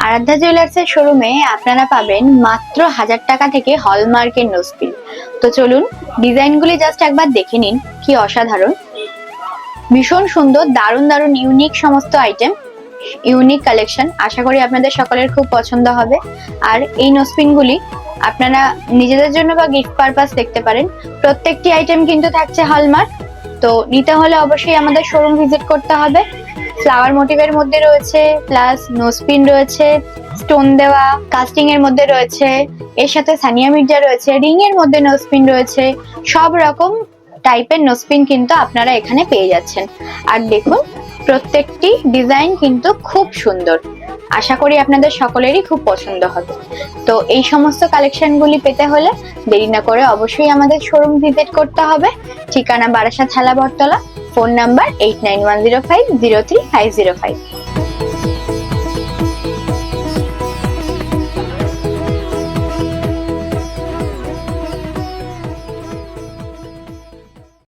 আরাধ্যা জুয়েলার্সের শোরুমে আপনারা পাবেন মাত্র 1000 টাকা থেকে হলমার্কের নোজপিন। তো চলুন ডিজাইনগুলি জাস্ট একবার দেখে নিন, কি অসাধারণ, ভীষণ সুন্দর, দারুণ দারুণ ইউনিক সমস্ত আইটেম, ইউনিক কালেকশন। আশা করি আপনাদের সকলের খুব পছন্দ হবে। আর এই নোজপিনগুলি আপনারা নিজেদের জন্য বা গিফট পারপাস দেখতে পারেন। প্রত্যেকটি আইটেম কিন্তু থাকছে হলমার্ক। তো নিতে হলে অবশ্যই আমাদের শোরুম ভিজিট করতে হবে। ফ্লাওয়ার মোটিভের মধ্যে রয়েছে, প্লাস নোজপিন রয়েছে, স্টোন দেওয়া কাস্টিং এর মধ্যে রয়েছে, এর সাথে সানিয়া মির্জা রয়েছে, রিং এর মধ্যে নোজপিন রয়েছে, সব রকম টাইপের নোজপিন কিন্তু আপনারা এখানে পেয়ে যাচ্ছেন। আর দেখুন প্রত্যেকটি ডিজাইন কিন্তু খুব সুন্দর, আশা করি আপনাদের সকলেরই খুব পছন্দ হবে। তো এই সমস্ত কালেকশনগুলি পেতে হলে দেরি না করে অবশ্যই আমাদের শোরুম ভিজিট করতে হবে। ঠিকানা বারাসাত হেলা বটতলা, ফোন নাম্বার 8910503505।